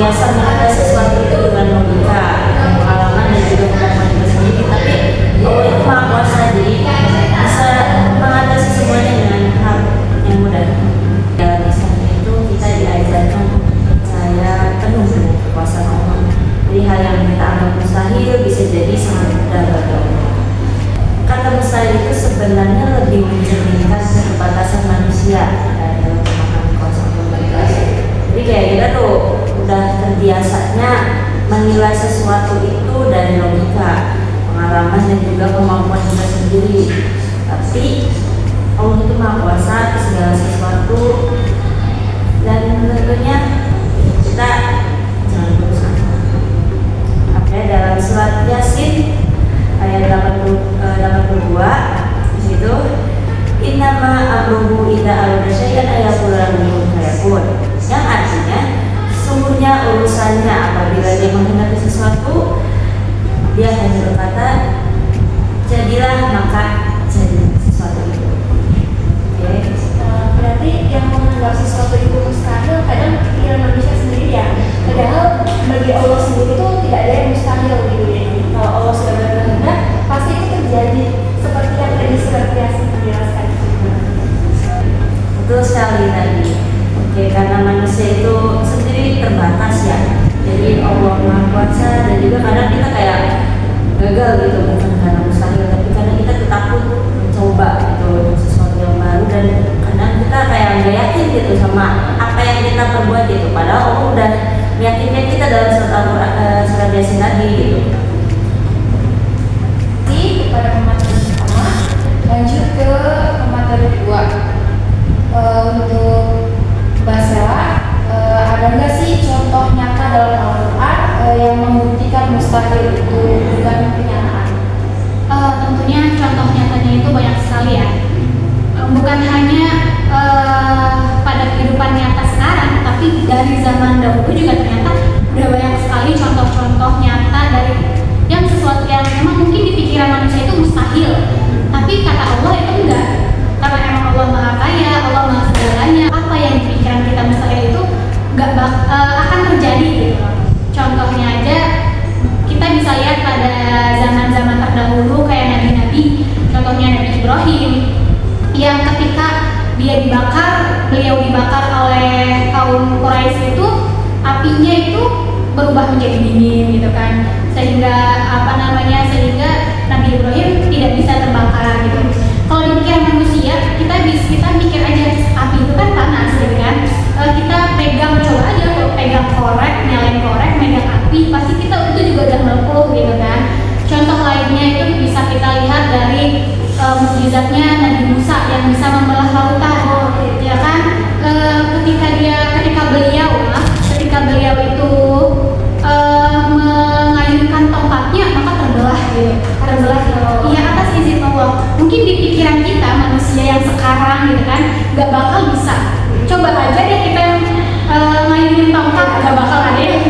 biasa menilai sesuatu itu dengan logika, pengalaman dan juga kemampuan kita sendiri. Tapi Allah itu maha kuasa, jadi bisa mengatasi semuanya dengan hal yang mudah. Dalam Islam itu kita diajarkan untuk percaya penuh dengan kekuasaan Allah. Jadi hal yang kita anggap mustahil bisa jadi sangat mudah bagi Allah. Kata mustahil itu sebenarnya lebih mencerminkan keterbatasan manusia dalam memahami konsep Allah. Jadi kayak kita tuh udah terbiasanya menilai sesuatu itu dari logika, pengalaman dan juga kemampuan kita sendiri. Tapi Allah itu maha kuasa atas segala sesuatu, dan tentunya kita jangan putus asa. Dalam surat Yasin ayat 82 itu innama amruhu idza arada syai'an ayaqula lahu fayakun, yang artinya sesungguhnya urusannya apabila dia menghendaki sesuatu, dia hanya berkata jadilah, maka jadi sesuatu itu. Oke. Berarti yang menganggap sesuatu itu mustahil kadang pikiran manusia sendiri ya. Padahal bagi Allah sendiri itu tidak ada yang mustahil gitu ya. Kalau Allah sudah berkehendak pasti itu terjadi, seperti yang tadi surat Yasin menjelaskan. Betul sekali tadi. Oke, karena manusia itu sendiri terbatas ya. Jadi Allah maha kuasa, dan juga kadang kita kayak gagal gitu, bukan karena mustahil, tapi karena kita takut mencoba gitu sesuatu yang baru, dan kadang kita kayak nggak yakin gitu sama apa yang kita perbuat gitu. Padahal Allah udah meyakinkan kita dalam surat Yasin tadi gitu. Pada pemateri pertama, lanjut ke pemateri kedua. Untuk Basela, ada nggak sih contoh nyata dalam Al-Quran yang membuktikan mustahil itu bukan kenyataan? Tentunya contoh nyatanya itu banyak sekali ya. Bukan hanya pada kehidupan nyata sekarang, tapi dari zaman dahulu juga ternyata udah banyak sekali contoh-contoh nyata dari yang sesuatu yang memang mungkin di pikiran manusia itu mustahil, tapi kata Allah itu enggak, karena emang Allah maha kaya, Allah maha segalanya. Apa yang di pikiran kita mustahil itu enggak akan terjadi gitu. Contohnya aja kita bisa lihat pada zaman-zaman terdahulu kayak nabi-nabi, contohnya Nabi Ibrahim yang ketika beliau dibakar oleh kaum Quraisy itu, apinya itu berubah menjadi dingin gitu kan, sehingga sehingga Nabi Ibrahim tidak bisa terbakar gitu. Kalau di pikiran manusia kita mikir aja api itu kan panas gitu kan, kita coba aja pegang korek, nyalain korek, megang api, pasti kita itu juga udah melepuh gitu kan. Contoh lainnya itu bisa kita lihat dari mukjizatnya Nabi Musa yang bisa membelah lautan, ya kan? Ketika beliau itu mengayunkan tongkatnya, maka terbelah gitu. Iya, atas izin Allah. Mungkin di pikiran kita manusia yang sekarang gitu kan nggak bakal bisa. Coba aja deh kita ngayunin tongkat, nggak bakal ada yang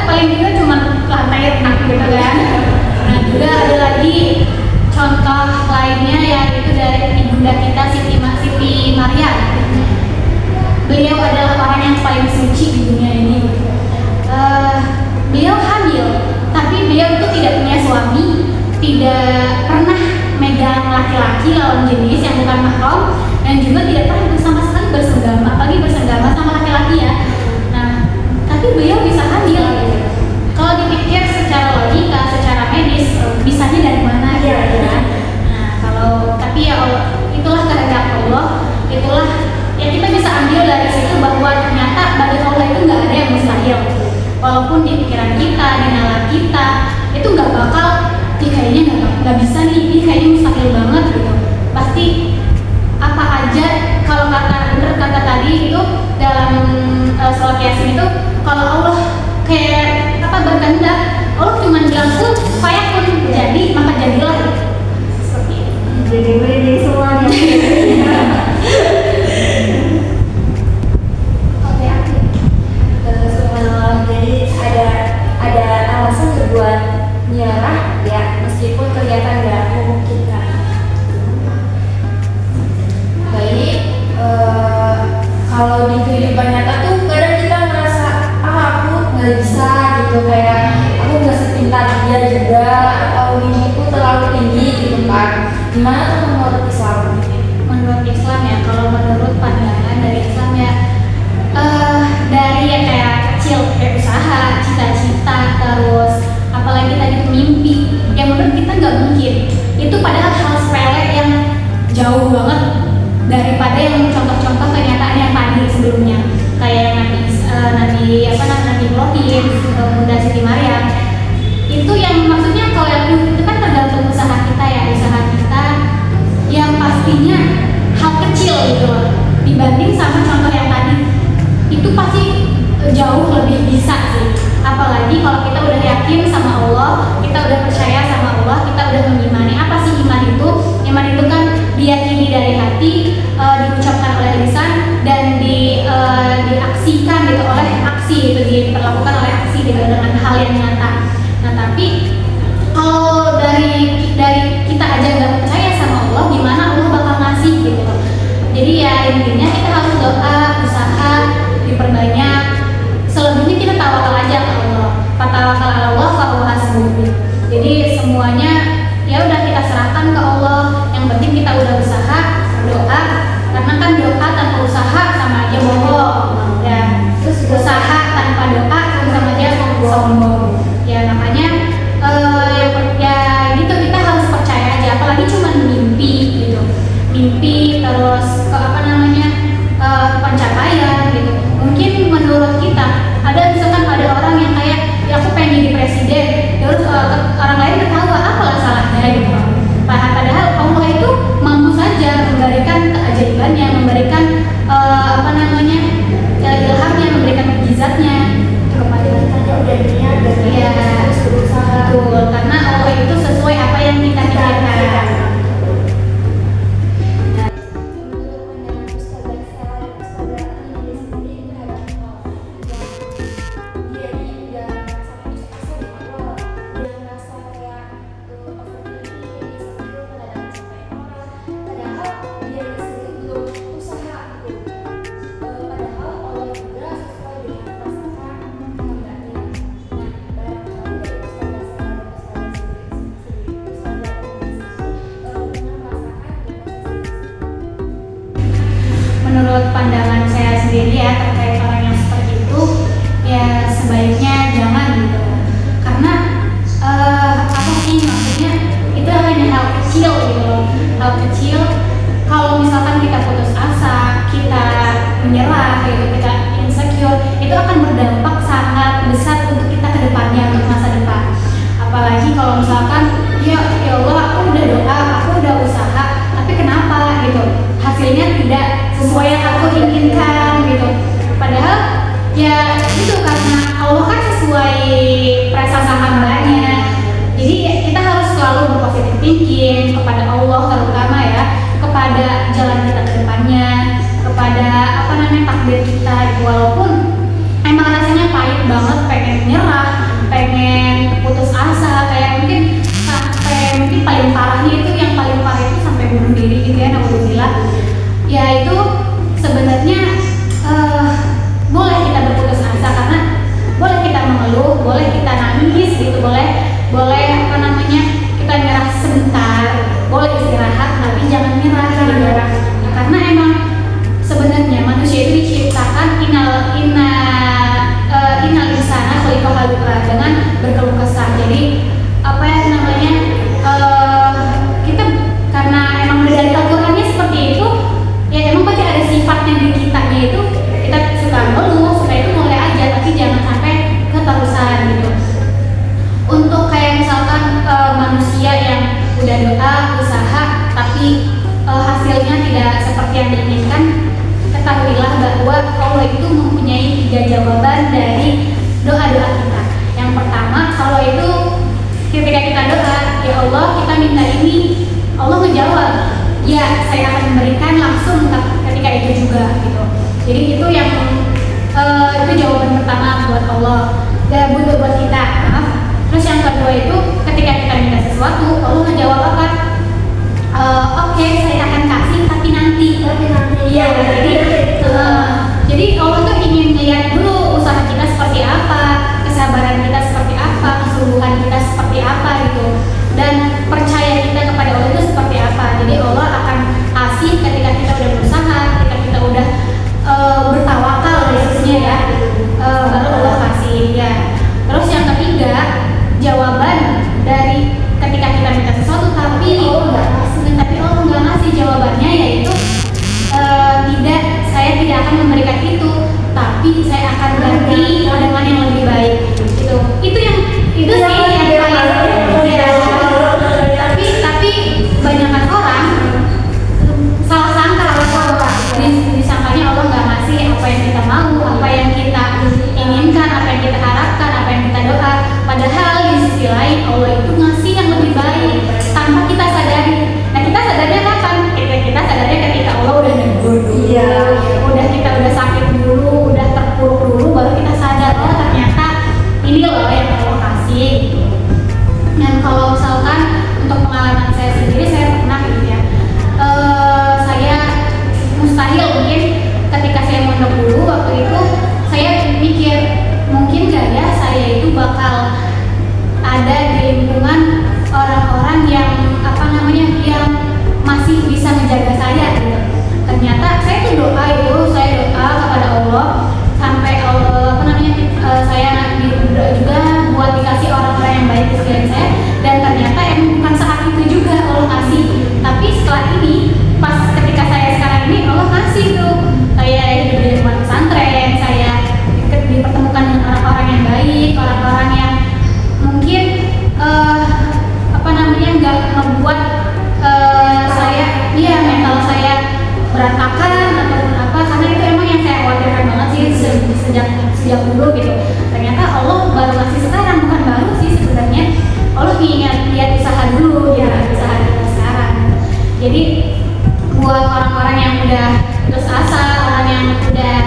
paling juga cuma lantai retak gitu kan. Nah, juga ada lagi contoh lainnya yaitu dari ibunda kita Siti Maryam. Beliau adalah orang yang paling suci di dunia ini. Beliau hamil, tapi beliau itu tidak punya suami, tidak pernah megang laki-laki lawan jenis yang bukan mahram, dan juga tidak pernah sama sekali bersenggama, apalagi bersenggama sama laki-laki ya. Nah, tapi beliau bisa hamil. Kalau dipikir secara logika, secara medis, bisanya dari mana ya? Nah, tapi ya Allah, itulah kehendak Allah, itulah yang kita bisa ambil dari situ, bahwa ternyata bagi Allah itu nggak ada yang mustahil. Walaupun di pikiran kita, di nalar kita itu nggak bakal, kayaknya nggak bisa nih, ini kayaknya mustahil banget gitu. Pasti apa aja, kalau kata tadi itu dalam surat Yasin itu, kalau Allah kayak berkehendak, Allah cuma bilang pun fayakun, jadi maka jadilah gitu. Seperti itu. Jadi semuanya. Jadi ada alasan buat nyerah ya, meskipun kelihatan nggak memungkinkan. kalau di kehidupan nyata tuh kadang kita ngerasa aku nggak bisa gitu, kayak aku nggak sepintar dia juga, atau mimpiku terlalu tinggi gitu kan. Gimana tuh menurut Islam? Menurut Islam ya, kalau menurut pandangan dari Islam ya, dari ya kayak kecil, kayak usaha, cita-cita, terus apalagi tadi tuh mimpi, yang menurut kita nggak mungkin. Itu padahal hal sepele yang jauh banget daripada yang contoh-contoh kenyataan yang tadi sebelumnya, kayak Nabi Ibrahim, Bunda Siti Maryam. Itu yang maksudnya kalau yang itu kan tergantung usaha kita ya, usaha kita yang pastinya hal kecil gitu loh, dibanding sama contoh yang tadi itu pasti jauh lebih bisa sih. Apalagi kalau kita udah yakin sama Allah, kita udah percaya sama Allah, kita udah mengimani. Apa sih iman itu? Iman itu kan diyakini dari hati, diucapkan oleh lisan, dan diaksikan gitu oleh aksi, itu diperlakukan oleh aksi gitu dengan hal yang nyata. Nah tapi kalau dari kita aja nggak percaya sama Allah, gimana Allah bakal ngasih gitu loh. Jadi ya intinya kita harus doa, usaha diperbanyak. Selebihnya kita tawakal aja ke Allah. Fatawakal ala Allah fa huwa hasbuh. Jadi semuanya ya udah kita serahkan ke Allah. Yang penting kita udah usaha, doa. Karena kan doa tanpa usaha sama aja bohong. Ya, terus usaha tanpa doa sama aja sombong. Ya makanya ya gitu, kita harus percaya aja. Apalagi cuma mimpi gitu. Mimpi terus pencapaian gitu. Mungkin menurut kita misalkan ada orang yang kayak ya aku pengen jadi presiden, terus orang lain ketawa, apalah salahnya gitu. Padahal Allah itu mampu saja memberikan keajaibannya, memberikan ilhamnya, memberikan mukjizatnya kepada kita. Udah niat dan Iya, harus berusaha. betul, karena Allah itu sesuai apa yang kita pikirkan. Menurut pandangan saya sendiri ya terkait orang yang seperti itu, ya sebaiknya jangan gitu. Karena apa sih maksudnya, itu hanya hal kecil gitu loh. Hal kecil, kalau misalkan kita putus asa, kita menyerah gitu, kita insecure, itu akan berdampak sangat besar untuk kita ke depannya, untuk masa depan. Apalagi kalau misalkan ya Allah, aku udah doa, aku udah usaha, tapi kenapa gitu hasilnya tidak sesuai yang aku inginkan gitu. Padahal ya itu karena Allah kan sesuai prasangka hambanya. Jadi ya, kita harus selalu berpositif thinking kepada Allah, terutama ya kepada jalan kita ke depannya, kepada takdir kita. Walaupun emang rasanya pahit banget, pengen nyerah, pengen putus asa, kayak mungkin sampai paling parahnya itu, yang paling parah itu sampai bunuh diri gitu ya, naudzubillah. Ya itu sebenarnya boleh kita berputus asa, karena boleh kita mengeluh, boleh kita nangis gitu, boleh kita nyerah sebentar, boleh istirahat, tapi jangan nyerah gitu. Karena emang sebenarnya manusia itu diciptakan innal insana khuliqa halu'a, dengan berkeluh kesah. Jadi kita karena emang dari Al-Qur'annya seperti itu, ya emang pasti ada sifatnya di kitanya itu, kita suka ngeluh, suka itu mulai aja, tapi jangan sampai keterusan gitu. Untuk kayak misalkan manusia yang udah doa, usaha, tapi hasilnya tidak seperti yang diinginkan, ketahuilah bahwa Allah itu mempunyai 3 jawaban dari doa-doa kita. Yang pertama, kalau itu ketika kita doa, ya Allah kita minta ini, Allah menjawab, ya saya akan memberikan langsung ketika itu juga gitu. Jadi itu yang itu jawaban pertama buat Allah, dan buat kita, maaf. Terus yang kedua itu ketika kita minta sesuatu, Allah ngejawab apa? Oke, saya akan kasih tapi nanti. Iya, jadi Padahal di sisi lain Allah itu ngasih yang lebih baik tanpa kita sadari. Nah kita sadarnya kapan? Kita sadarnya ketika Allah udah negur dulu, udah sakit dulu, udah terpuruk dulu, baru kita sadar oh ternyata ini loh yang Allah kasih gitu. Dan kalau misalkan untuk pengalaman saya sendiri, saya pernah gitu ya, saya mustahil mungkin ketika saya mondok dulu waktu itu saya mikir mungkin gak ya saya itu bakal ada di lingkungan orang-orang yang yang masih bisa menjaga saya gitu. Ternyata saya tuh doa kepada Allah sampai saya berdoa juga buat dikasih orang-orang yang baik di sekeliling saya, dan ternyata emang bukan saat itu juga Allah kasih, tapi setelah ini pas ketika saya sekarang ini Allah kasih tuh saya hidup di lingkungan pesantren, saya dipertemukan dengan orang-orang yang baik, orang-orang yang mungkin nggak membuat mental saya berantakan ataupun apa, karena itu emang yang saya khawatirkan banget sih sejak dulu gitu. Ternyata Allah baru kasih sekarang, bukan baru sih sebenarnya, Allah lihat usaha dulu ya, usaha kita sekarang. Jadi buat orang-orang yang udah putus asa, orang yang udah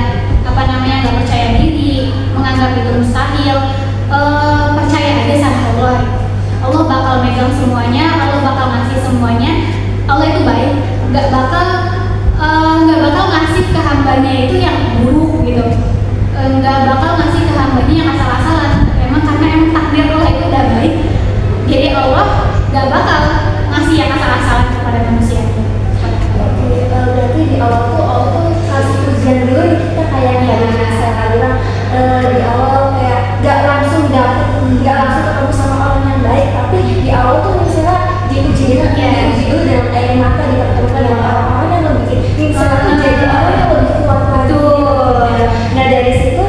nggak percaya diri, menganggap itu mustahil, percaya aja sama Allah. Allah bakal megang semuanya, Allah bakal ngasih semuanya. Allah itu baik, nggak bakal ngasih ke hambanya itu yang buruk gitu, nggak bakal ngasih ke hambanya yang asal-asalan. Karena takdir Allah itu udah baik, jadi Allah nggak bakal ngasih yang asal-asalan kepada manusia. Berarti di awal tuh Allah tuh kasih ujian dulu kita kayak saya bilang di awal kayak nggak langsung ketemu sama orang yang baik, tapi di awal tuh misalnya diuji dulu dengan air mata, dipertemukan dengan orang-orang yang lebih misalnya jadi orang yang lebih kuat lagi. Nah dari situ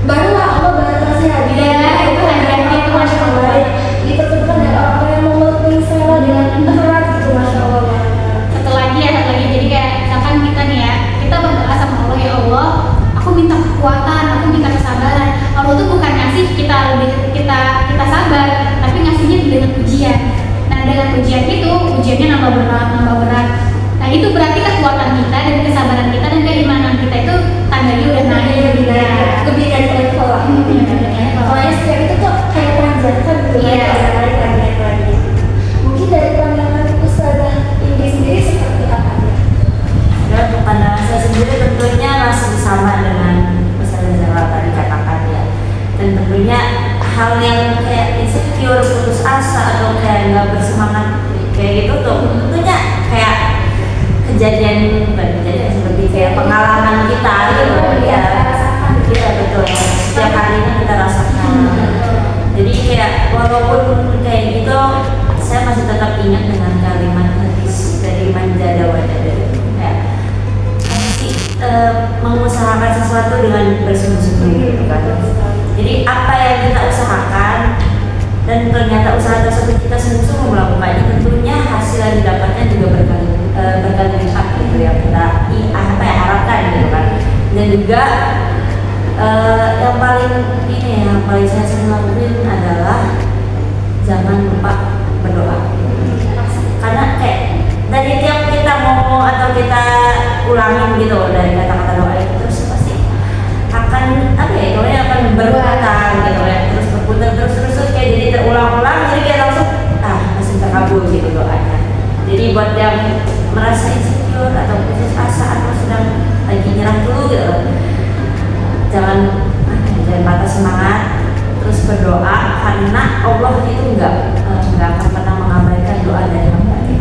barulah Allah kasih hadiah itu hadiahnya itu masya Allah, dipertemukan dengan orang-orang yang memeluk misalnya dengan erat gitu, masya Allah. Satu lagi jadi kayak misalkan kita nih ya, kita berdoa sama Allah, ya Allah aku minta kekuatan, aku minta kesabaran. Allah tuh bukan ngasih kita sabar, tapi ngasihnya dengan ujian. Nah dengan ujian itu, ujiannya nambah berat. Nah itu berarti kekuatan kita dan kesabaran kita dan keimanan kita itu tandanya udah naik. Lebih dari level lah. Soalnya setiap itu tuh kayak panjatkan gitu. Iya. Lagi. Mungkin dari pandangan Ustazah Indi sendiri seperti apa? Dan untuk pandangan saya sendiri tentunya masih sama dengan Ustazah Zahra tadi katakan ya. Dan tentunya hal yang kayak insecure, putus asa atau kayak nggak bersemangat kayak gitu tuh tentunya kayak kejadian seperti kayak pengalaman kita gitu ya, kita betul setiap harinya kita rasakan. Jadi kayak walaupun kayak gitu saya masih tetap ingat dengan kalimat hadis dari Manjada Wadada kayak mengusahakan sesuatu dengan bersungguh-sungguh gitu kan. Jadi apa yang kita usahakan dan ternyata usaha tersebut kita sungguh-sungguh melakukannya, tentunya hasil yang didapatnya juga berkali lipat gitu yang kita harapkan gitu kan. Dan juga yang paling saya sering lakuin adalah jangan lupa berdoa. Karena kayak dari tiap kita ngomong atau kita ulangin gitu dari kata-kata doa itu terus pasti akan akan berulang gitu ya, terus berputar terus kayak jadi terulang-ulang, jadi kayak langsung masih terkabul gitu doanya. Jadi buat yang merasa insecure atau putus asa atau sedang lagi nyerah dulu gitu, jangan patah semangat, terus berdoa karena Allah itu nggak akan pernah mengabaikan doa dari hamba-Nya.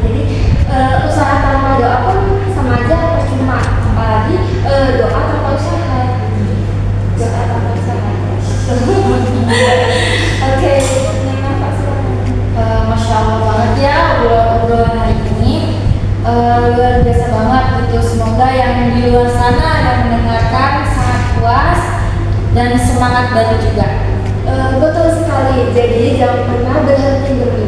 Jadi usaha tanpa doa pun sama aja percuma, apalagi doa tanpa usaha. Oke, Masya Allah banget ya obrolan hari ini, luar biasa banget gitu. Semoga yang di luar sana yang mendengarkan sangat puas dan semangat baru juga. betul sekali. Jadi jangan pernah berhenti bermimpi.